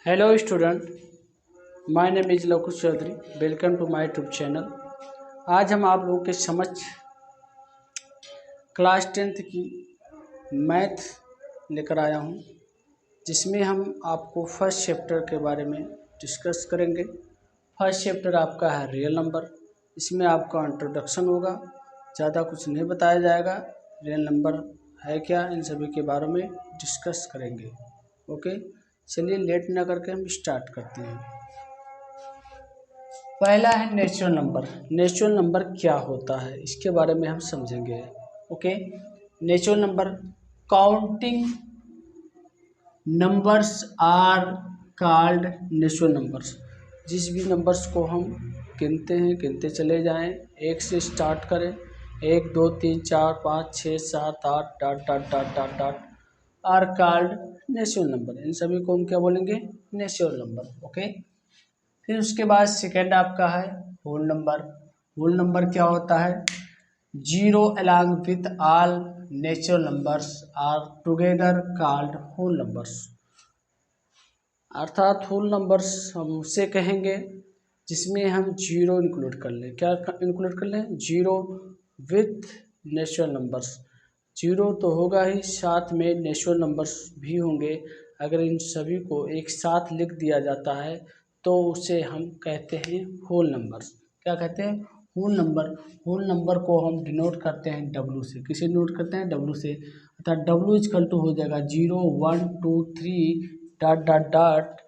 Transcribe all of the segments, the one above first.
Hello student, my name is Lakush Chaudhary. Welcome to my YouTube channel. आज हम आप लोगों के समक्ष क्लास 10th की मैथ लेकर आया हूं, जिसमें हम आपको फर्स्ट चैप्टर के बारे में डिस्कस करेंगे। फर्स्ट चैप्टर आपका है रियल नंबर। इसमें आपका इंट्रोडक्शन होगा, ज़्यादा कुछ नहीं बताया जाएगा। रियल नंबर है क्या, इन सभी के बारे में डिस्कस करेंगे। ओके, चलिए लेट ना करके हम स्टार्ट करते हैं। पहला है नेचुरल नंबर। नेचुरल नंबर क्या होता है इसके बारे में हम समझेंगे। Okay, natural number counting numbers are called natural numbers. जिस भी नंबर्स को हम गिनते हैं, गिनते चले जाएं, एक से स्टार्ट करें, 1 2 3 4 5 6 7 8 dot dot dot dot dot are called natural number. इन सभी को हम क्या बोलेंगे? Natural number. ओके, फिर उसके बाद सेकेंड आपका है होल नंबर। होल नंबर क्या होता है? 0 along with all natural numbers are together called whole numbers. अर्थात होल नंबर्स हम उसे कहेंगे जिसमें हम 0 इंक्लूड कर लें। क्या इंक्लूड कर लें? 0 विथ नेचुरल नंबर्स। 0 तो होगा ही, साथ में नेचुरल नंबर्स भी होंगे। अगर इन सभी को एक साथ लिख दिया जाता है तो उसे हम कहते हैं होल नंबर्स। क्या कहते हैं? Whole number. होल नंबर को हम डिनोट करते हैं W से। किसे डिनोट करते हैं? W से। अर्थात W इक्वल टू हो जाएगा 0 1 2 3 डॉट डॉट डॉट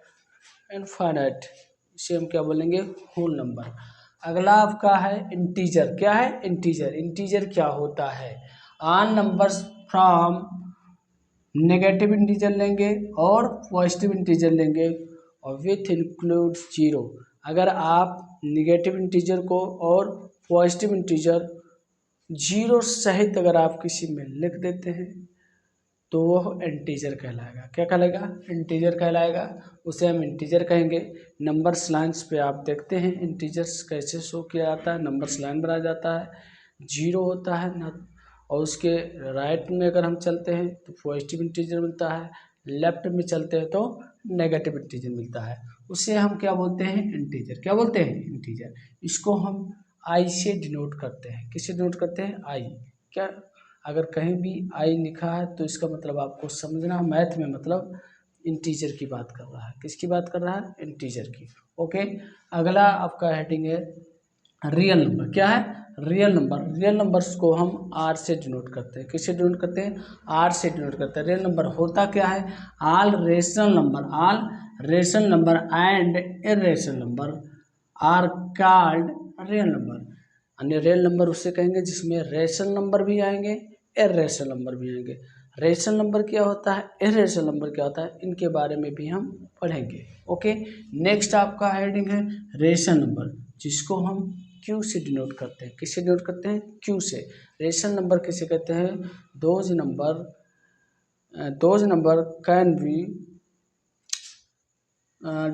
इनफाइनाइट। इसे हम क्या बोलेंगे? Whole number. अगला आपका है इंटीजर। क्या है? इंटीजर। इंटीजर क्या होता है? All numbers from negative integer लेंगे और पॉजिटिव इंटीजर लेंगे और विथ इंक्लूड 0। अगर आप नेगेटिव इंटीजर को और पॉजिटिव इंटीजर 0 सहित अगर आप किसी में लिख देते हैं तो वह इंटीजर कहलाएगा। क्या कहलाएगा? इंटीजर कहलाएगा। उसे हम इंटीजर कहेंगे। नंबर्स लाइन्स पे आप देखते हैं इंटीजर्स कैसे शो किया जाता है। नंबर्स लाइन बनाया जाता है, 0 होता है ना, और उसके राइट में अगर हम चलते हैं तो पॉजिटिव इंटीजर मिलता है, लेफ्ट में चलते हैं तो नेगेटिव इंटीजर मिलता है। उसे हम क्या बोलते हैं? इंटीजर। क्या बोलते हैं? इंटीजर। इसको हम आई से डिनोट करते हैं। किससे डिनोट करते हैं? आई। क्या अगर कहीं भी आई लिखा है तो इसका मतलब आपको समझना, मैथ में मतलब इंटीजर की बात कर रहा है। किसकी बात कर रहा है? इंटीजर की। ओके, अगला आपका हेडिंग है रियल नंबर। क्या है? Real number. रियल नंबर्स को हम आर से डिनोट करते हैं। किससे डिनोट करते हैं? आर से डिनोट करते हैं। रियल नंबर होता क्या है? All rational number, all rational number and irrational number are called real number. अन्य रियल नंबर उससे कहेंगे जिसमें रेशनल नंबर भी आएंगे, इरेशनल नंबर भी आएंगे। रेशनल नंबर क्या होता है, इरेशनल नंबर क्या होता है, इनके बारे में भी हम पढ़ेंगे। ओके, नेक्स्ट आपका हेडिंग है रेशनल नंबर, जिसको हम क्यू से डिनोट करते हैं। किससे डिनोट करते हैं? क्यू से। रेशनल नंबर किसे कहते हैं? Those number can be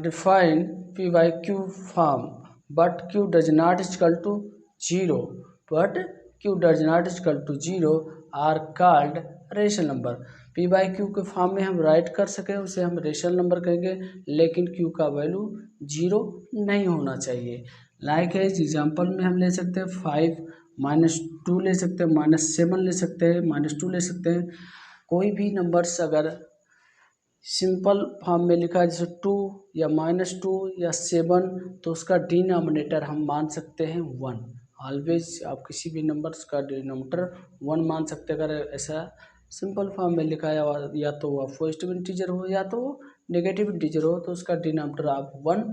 define P by Q form, but Q does not equal to 0, but Q does not equal to 0 are called rational number. P by Q के form में हम right कर सकें उसे हम रेशनल नंबर कहेंगे, लेकिन Q का वैल्यू 0 नहीं होना चाहिए। लाइक है, इस एग्जाम्पल में हम ले सकते हैं 5 -2 ले सकते हैं, -7 ले सकते हैं, -2 ले सकते हैं। कोई भी नंबर्स अगर सिंपल फॉर्म में लिखा है जैसे 2 या -2 या 7 तो उसका डिनोमिनेटर हम मान सकते हैं 1। ऑलवेज आप किसी भी नंबर्स का डिनोमिनेटर 1 मान सकते हैं। अगर ऐसा सिंपल फॉर्म में लिखा है या तो वह पॉजिटिव इंटीजर हो या तो नेगेटिव इंटीजर हो तो उसका डिनोमिनेटर आप 1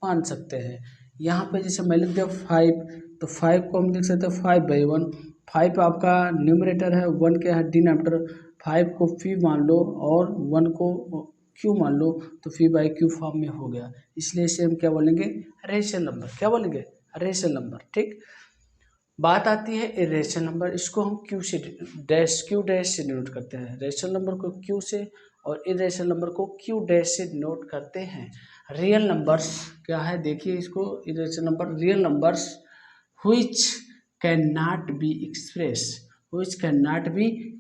मान सकते हैं। यहाँ पे जैसे मैं लिख दिया 5 तो 5 को हम लिख सकते हैं 5/1। 5 आपका न्यूमरेटर है, 1 क्या है? डिनोमिनेटर। 5 को P मान लो और 1 को Q मान लो तो P by Q फॉर्म में हो गया। इसलिए इसे हम क्या बोलेंगे? Rational number. क्या बोलेंगे? Rational number. ठीक, बात आती है इरेशनल नंबर। इसको हम Q डैश से डिनोट करते हैं। रेशनल नंबर को Q से और इरेशनल नंबर को Q डैश से डिनोट करते हैं। रियल नंबर्स क्या है? देखिए इसको, irrational number real numbers which cannot be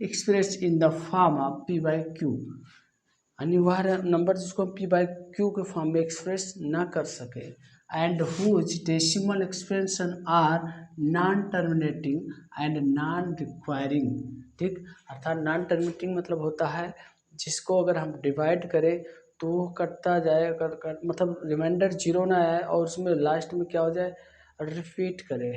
expressed in the form of P by Q। यानी वह नंबर जिसको हम पी बाई क्यू के फॉर्म में एक्सप्रेस ना कर सके, and whose decimal expansion are non terminating and non requiring. ठीक, अर्थात नॉन टर्मिनेटिंग मतलब होता है जिसको अगर हम डिवाइड करें तो वो कटता जाए, मतलब रिमाइंडर जीरो ना आए और उसमें लास्ट में क्या हो जाए, रिपीट करे,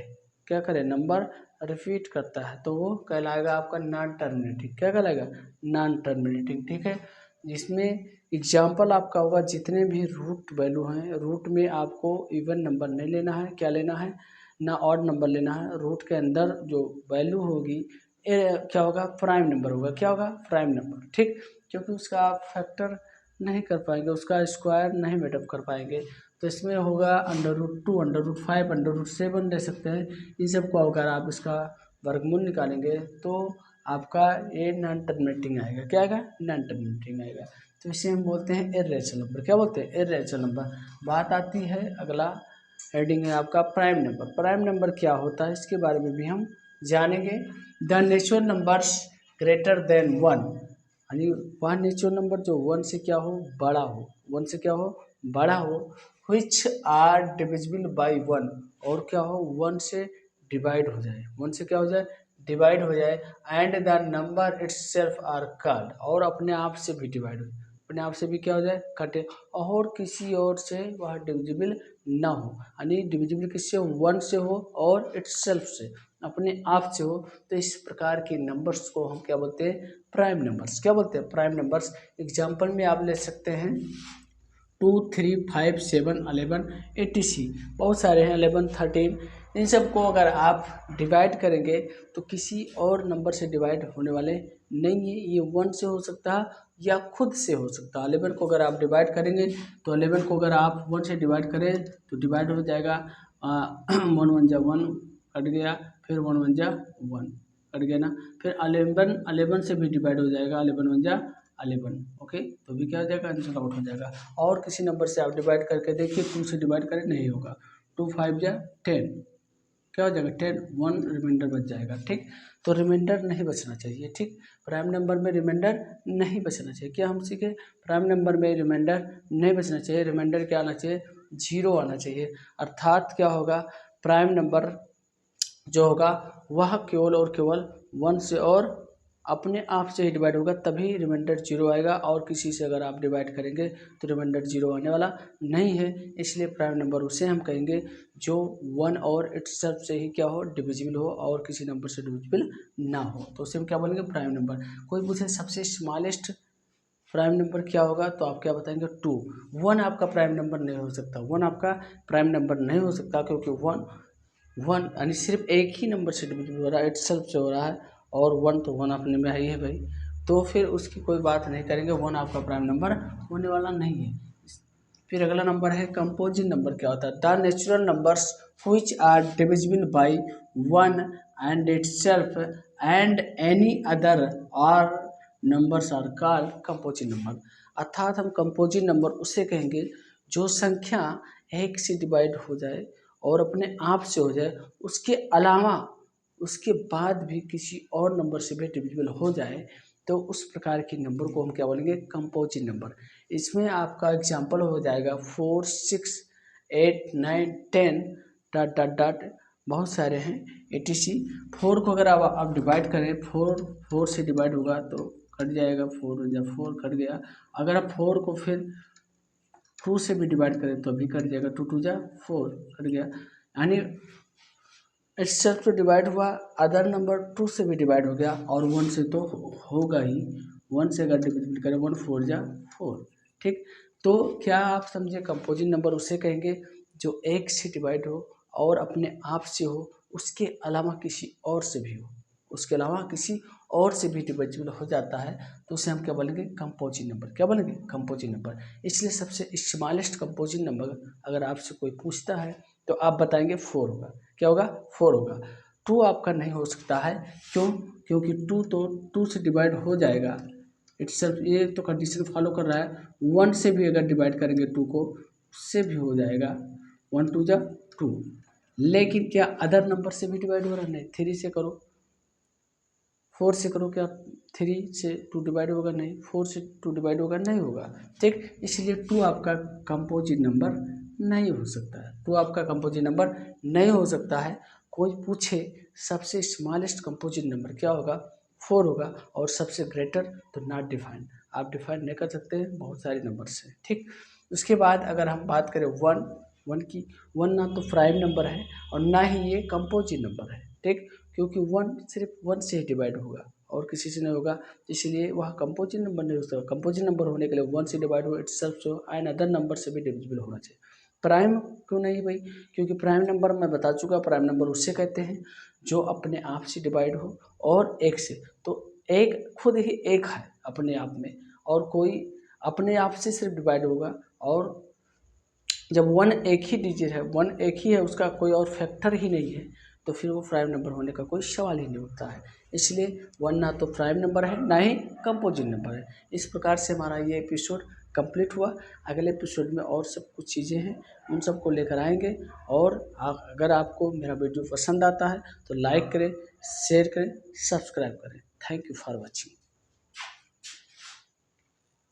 क्या करे, नंबर रिपीट करता है तो वो कहलाएगा आपका नॉन टर्मिनेटिंग। क्या कहलाएगा, नॉन टर्मिनेटिंग। ठीक है, जिसमें एग्जाम्पल आपका होगा जितने भी रूट वैल्यू हैं, रूट में आपको इवन नंबर नहीं लेना है, क्या लेना है, ना ऑड नंबर लेना है। रूट के अंदर जो वैल्यू होगी क्या होगा, प्राइम नंबर होगा। क्या होगा, प्राइम नंबर। ठीक, क्योंकि उसका आप फैक्टर नहीं कर पाएंगे, उसका स्क्वायर नहीं मेटअप कर पाएंगे, तो इसमें होगा √2, √5, √7 ले सकते हैं। इन सब को अगर आप इसका वर्गमूल निकालेंगे तो आपका ये नॉन टर्मिनेटिंग आएगा। क्या आएगा, नॉन टर्मिनेटिंग आएगा। तो इसे हम बोलते हैं इर्रेशनल नंबर। क्या बोलते हैं, इर्रेशनल नंबर। बात आती है, अगला हेडिंग है आपका प्राइम नंबर। प्राइम नंबर क्या होता है इसके बारे में भी हम जानेंगे। The natural numbers greater than 1, यानी वह नेचुरल नंबर जो 1 से क्या हो, बड़ा हो, 1 से क्या हो, बड़ा हो, which आर डिविजिबल बाई 1, और क्या हो, 1 से डिवाइड हो जाए, 1 से क्या हो जाए, डिवाइड हो जाए, and the number itself are cut, और अपने आप से भी डिवाइड हो, अपने आप से भी क्या हो जाए, कटे, और किसी और से वह डिविजिबल ना हो, यानी डिविजिबल किससे हो, 1 से हो और इट्सेल्फ से, अपने आप से हो। तो इस प्रकार के नंबर्स को हम क्या बोलते हैं, प्राइम नंबर्स। क्या बोलते हैं, प्राइम नंबर्स। एग्जाम्पल में आप ले सकते हैं 2, 3, 5, 7, 11 etc, बहुत सारे हैं, 11, 13, इन सब को अगर आप डिवाइड करेंगे तो किसी और नंबर से डिवाइड होने वाले नहीं है। ये 1 से हो सकता है या खुद से हो सकता है। 11 को अगर आप डिवाइड करेंगे तो 11 को अगर आप 1 से डिवाइड करें तो डिवाइड हो जाएगा 1 1 जा 1 कट गया, फिर 1 1 जा 1 कट गया ना, फिर 11 से भी डिवाइड हो जाएगा, 11 1 जा 11, ओके, तो भी क्या हो जाएगा, आंसर आउट हो जाएगा। और किसी नंबर से आप डिवाइड करके देखिए, 2 से डिवाइड करें नहीं होगा, 2 5 जा 10, क्या हो जाएगा, 10, 1 रिमाइंडर बच जाएगा। ठीक, तो रिमाइंडर नहीं बचना चाहिए। ठीक, प्राइम नंबर में रिमाइंडर नहीं बचना चाहिए। क्या हम सीखे, प्राइम नंबर में रिमाइंडर नहीं बचना चाहिए। रिमाइंडर क्या आना चाहिए, 0 आना चाहिए। अर्थात क्या होगा, प्राइम नंबर जो होगा वह केवल और केवल 1 से और अपने आप से ही डिवाइड होगा, तभी रिमाइंडर 0 आएगा, और किसी से अगर आप डिवाइड करेंगे तो रिमाइंडर 0 आने वाला नहीं है। इसलिए प्राइम नंबर उसे हम कहेंगे जो 1 और इट्सेल्फ से ही क्या हो, डिविजिबल हो, और किसी नंबर से डिविजिबल ना हो, तो उसे हम क्या बोलेंगे, प्राइम नंबर। कोई पूछे सबसे स्मॉलेस्ट प्राइम नंबर क्या होगा, तो आप क्या बताएंगे, 2। 1 आपका प्राइम नंबर नहीं हो सकता, 1 आपका प्राइम नंबर नहीं हो सकता, क्योंकि 1 यानी सिर्फ एक ही नंबर से डिविजिबल हो रहा है, इट्सेल्फ से हो रहा है, और 1 तो 1 अपने में ही है भाई, तो फिर उसकी कोई बात नहीं करेंगे, 1 आपका प्राइम नंबर होने वाला नहीं है। फिर अगला नंबर है कंपोजिट नंबर। क्या होता है, the natural numbers which are divisible by 1 and itself and any other are numbers are called composite number. अर्थात हम कंपोजिट नंबर उसे कहेंगे जो संख्या 1 से डिवाइड हो जाए और अपने आप से हो जाए, उसके अलावा उसके बाद भी किसी और नंबर से भी डिविजिबल हो जाए, तो उस प्रकार के नंबर को हम क्या बोलेंगे, कंपोजिट नंबर। इसमें आपका एग्जाम्पल हो जाएगा 4, 6, 8, 9, 10 डॉट डॉट डॉट, बहुत सारे हैं etc। 4 को अगर आप डिवाइड करें, 4 से डिवाइड होगा तो कट जाएगा, 4 जब 4 कट गया। अगर आप 4 को फिर 2 से भी डिवाइड करें तो भी कट जाएगा, 2 2 जा 4 कट गया, यानी इट्सेल्फ से डिवाइड हुआ, अदर नंबर 2 से भी डिवाइड हो गया, और 1 से तो होगा ही, 1 से अगर डिविजिबल करें 1 4 जा 4। ठीक, तो क्या आप समझे, कंपोजिट नंबर उसे कहेंगे जो 1 से डिवाइड हो और अपने आप से हो, उसके अलावा किसी और से भी हो, उसके अलावा किसी और से भी डिविजिबल हो जाता है, तो उसे हम क्या बोलेंगे, कंपोजिट नंबर। क्या बोलेंगे, कंपोजिट नंबर। इसलिए सबसे स्मॉलेस्ट कंपोजिट नंबर अगर आपसे कोई पूछता है तो आप बताएंगे 4 होगा। क्या होगा, 4 होगा। 2 आपका नहीं हो सकता है, क्यों, क्योंकि 2 तो 2 से डिवाइड हो जाएगा इट्सेल्फ, ये तो कंडीशन फॉलो कर रहा है। 1 से भी अगर डिवाइड करेंगे 2 को, उससे भी हो जाएगा, 1 2 जा 2। लेकिन क्या अदर नंबर से भी डिवाइड हो रहा है, नहीं, 3 से करो, 4 से करो क्या 3 से 2 डिवाइड होगा नहीं, 4 से 2 डिवाइड होगा नहीं होगा, ठीक। इसलिए 2 आपका कंपोजिट नंबर नहीं हो सकता है, 2 आपका कंपोजिट नंबर नहीं हो सकता है। कोई पूछे सबसे स्मॉलेस्ट कंपोजिट नंबर क्या होगा, 4 होगा, और सबसे ग्रेटर तो नॉट डिफाइंड, आप डिफाइन नहीं कर सकते हैं बहुत सारे नंबर से, ठीक। उसके बाद अगर हम बात करें 1 की, 1 ना तो प्राइम नंबर है और ना ही ये कंपोजिट नंबर है, ठीक, क्योंकि 1 सिर्फ 1 से ही डिवाइड होगा और किसी से नहीं होगा, इसलिए वह कंपोजिट नंबर नहीं हो सकता। कंपोजिट नंबर होने के लिए 1 से डिवाइड हो itself so and other number से भी डिविजिबल होना चाहिए। प्राइम क्यों नहीं भाई, क्योंकि प्राइम नंबर मैं बता चुका, प्राइम नंबर उससे कहते हैं जो अपने आप से डिवाइड हो और एक से, तो एक खुद ही एक है अपने आप में, और कोई अपने आप से सिर्फ डिवाइड होगा, और जब 1 एक ही डिजिट है, 1 एक ही है, उसका कोई और फैक्टर ही नहीं है, तो फिर वो प्राइम नंबर होने का कोई सवाल ही नहीं उठता है। इसलिए 1 ना तो प्राइम नंबर है ना ही कंपोजिट नंबर है। इस प्रकार से हमारा ये एपिसोड कंप्लीट हुआ। अगले एपिसोड में और सब कुछ चीज़ें हैं, उन सबको लेकर आएंगे। और अगर आपको मेरा वीडियो पसंद आता है तो लाइक करें, शेयर करें, सब्सक्राइब करें। Thank you for watching.